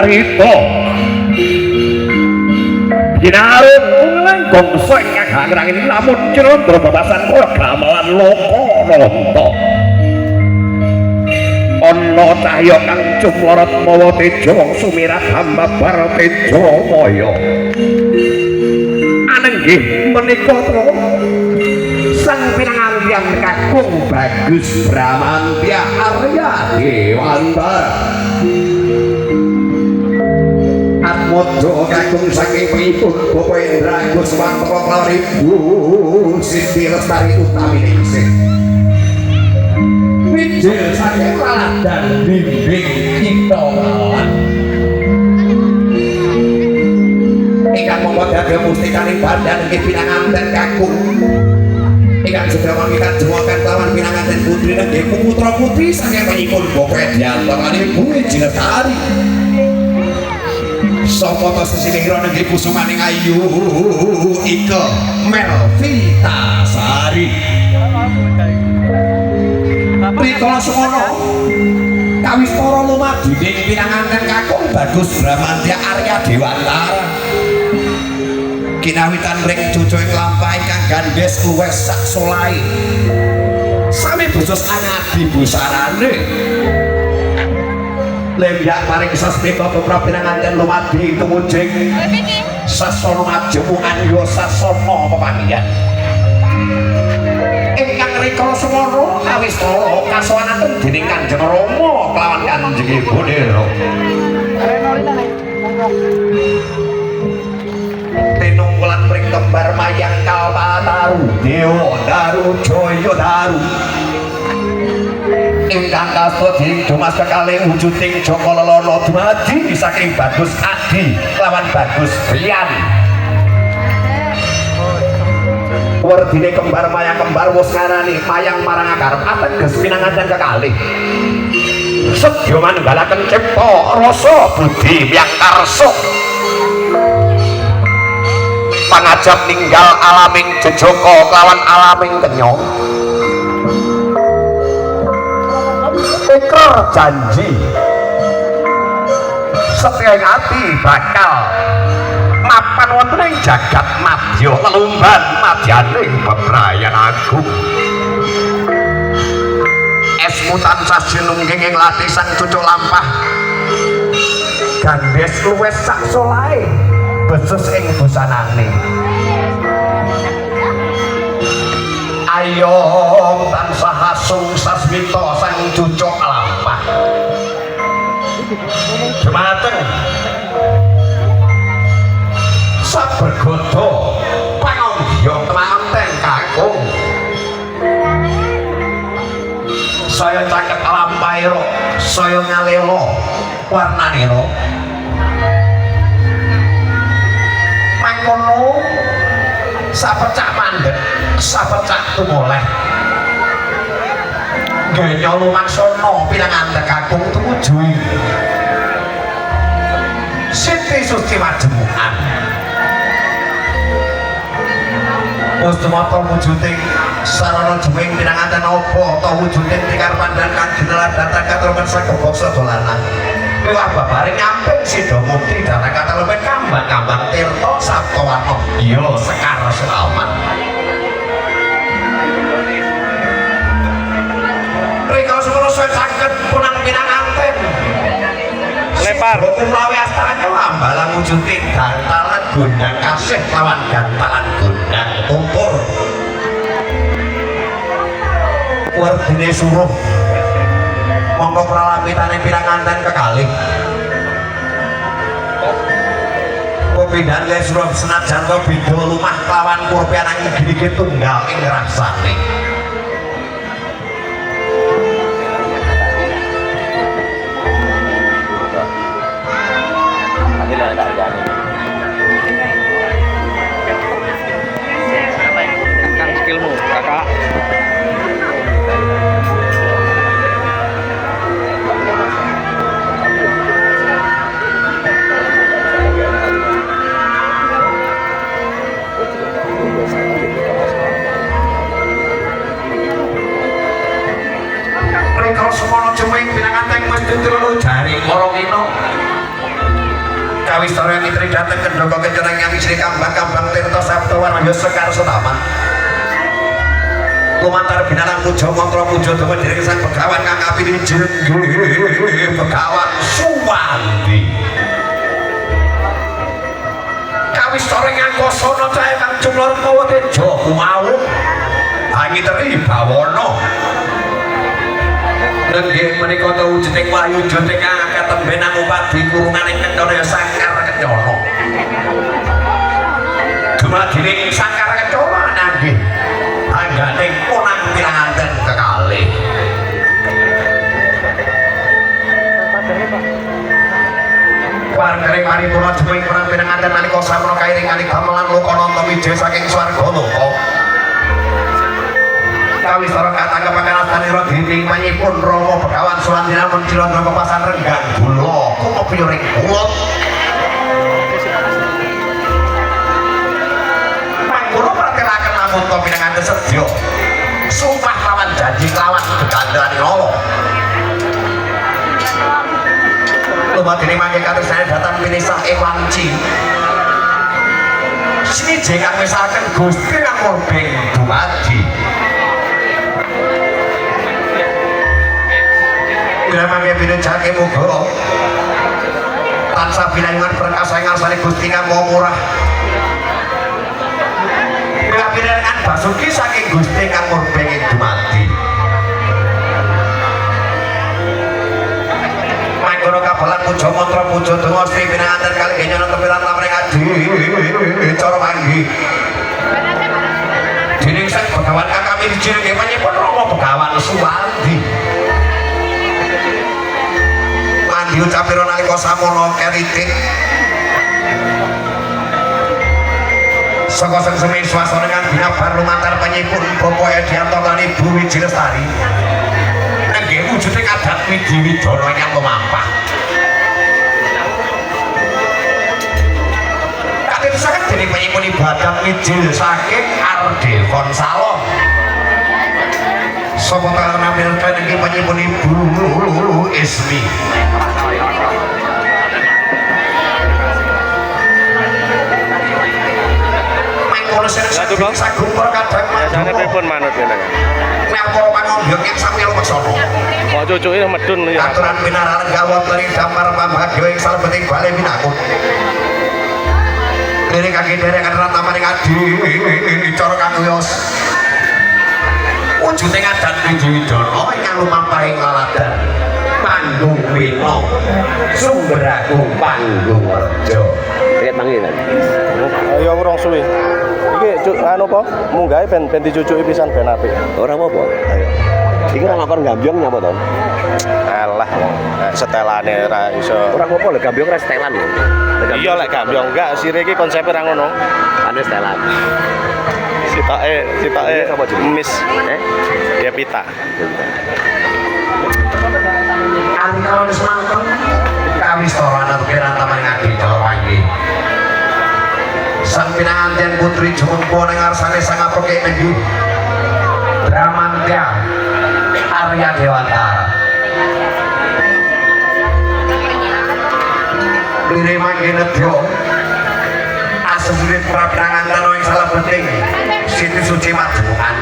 carita ginaring langgong sing ngagrangin lamun cendra babasan gamelan loko nonto ana cahya kang cumlorot mawa teja sumirat hamba bar teja maya anenggih menika sang pinangantian kakung Bagus Bramantya Arya Dewantara atmojo kakung saking pengipun Bapak Indra Guswantara kelawan Ibu Siti Lestari Utami Ningsih Wijil saking laladan bimbing kita kawan ingkang mongko dagel mustikaning badan nggih pinanganten kakung ingkang sedaya manggikan jemokan kelawan pinanganten putri nggih putra putri saking pengipun Bapak Diantara Ibu Wijil Lestari sapa ta sesihira nggih kusumaning ayu Ika Melvita Sari rikala semono kawistara lumadhining pinanganten kakung Bagus Bramantya Arya Dewantara kinawitan ring cucuing lampah ingkang gandes luwes sak solai sami busus angadi busarane lembyak paring sasmita beberapa pinanganten lumadhi tumujing sasana majemukan yo sasana pepanggihan ingkang rikala semono kawistara kasuwanaken dening Kanjeng Rama kelawan Kanjeng Ibunira tinunggulan pring kembar mayang Kalpataru Dewa Daru Jaya Daru ingkang kastudi dumas kekalih wujuding Jaka Lelana dumadi saking Bagus Adi lawan Bagus Brian werdine kembar mayang kembar wis ngarani mayang marang akarep ateges pinanganten kekalih sedya manunggalaken cipta rasa budi miyang karsa pangajab ninggal alaming jejaka kelawan alaming kenya ikrar janji setya ati bakal mapan wonten ing jagat madya lelumban madyaning bebrayan agung esmu tansah sinungging ing latih sang cucuk lampah gandes luwes sak solahe besus ing busanane ayo tansah asung sasmita sang cucuk lampah dumateng sabergodo panganggiya kemanten kakung saya caket lampaira saya nyalela warnanira mangkono sapecak mandhet sapecak tumoleh gaya lumaksana pinanganten kakung tumuju Siti Suci Majemukan Mustumata wujuding sarana jeming pinanganten apa ta wujuding tikarepan dan kang ginelar datang katurunan saking bangsa dolanan Wah babaring nyamping sida mukti datang katurunan kambang-kambang tirta saptawarna iya Sekar Selamat rikala semono saya saged punang pinanganten lepar boten lawe astana lambalang wujuding gantalan gondang kasih lawan gantalan gondang tumpur werdine suruh monggo pralamitaning pinanganten kekalih pepindhan le suruh senajan to beda lumah lawan kurpi ananging gigi tunggal ing rasane skillmu kakak ngantri dateng kendoko kecerang yang istri kambang-kambang tirta sabtu warna sekar setaman lumantar binalang pujo montro pujo dewa diri sang begawan kang api jenggi begawan Suwandi kawis toreng yang kosono cahe kang jumlor mawa tejo kumau hangi teri bawono nenggih menika ta wujuding wahyu juting kang katembenang upadi kurunganing kencana sangkar kencana dumadining sangkar kencana nanggih angganing punang piranganten kekalih wargane paripurna jeming punang piranganten nalika sampun kairinganing gamelan lokananta wijaya saking swarga loka kawis sareng kata kepakarasane diting panyipun Rama Begawan Suwandi namun cilondro kepasan renggang kula kumepi ring kulot mangkono pratelaken lamun to pinanganten sedya sumpah lawan janji lawan gegandani Allah lumadene mangke katresnane datang pinisah ewanci sini jengkang misalkan Gusti kang murbeng dumadi Gramangke pinenjake muga tansah pinangan perkasa ngarsane Gusti kang Maha Murah. Mila pinangan basuki saking Gusti kang murbeng dumadi. Mangkono kabalan puja mantra puja donga Sri pinanganten kalih nyono tempiran lamreng adi cara manggi. Dening sang Begawan kang kami dijilike panyipun Rama Begawan Suwandi. Diucapiro nalika samono keritik saka sengsemi swasana kang binabar lumantar panyipun Bapak Edianto lan Ibu Wiji Lestari nggih wujude kadhat Widi Widana ingkang lumampah katetesaken dening panyipun Ibu Adam Wijil saking Ardevon Salon sapa kang nampilken iki panyipun Ibu Ismi Satu bang, biasanya telepon manut ya neng. Ngaporo pangondyong yang sami lumeksono. Kok cucuke medun ya. Aturan pinararan gawat dari damar pambagyo ing salebeting bale minakut. Lirik kaki derek adalah tamaning adi cara kang wiyos. Wujude ngadat Widi Widana ingkang lumampahing laladan. Panggung Wina sumber aku Panggung Reja. Lihat manggil kan. Ayo urung suwi. Iki anu apa? Munggahe ben dicucuki pisan ben apik. Ora apa-apa. Ayo. Iki ora ngakon gambyong nyapa to? Alah, setelane ora iso. Ora apa-apa lho gambyong ora setelan lho. Iya lek gambyong enggak, sire iki konsepe ra ngono. Ane setelan. Sitake emis. Ya pita. Ari kawan semanten kawis ora ana pikiran taman ngadi cara wangi. Sang pinanganten putri jumengko ning ngarsane sang apeke negeri Bramantya Arya Dewantara. Diri mangke nedya asem murid pra pinanganten ing salah penting Siti Suci Majukan.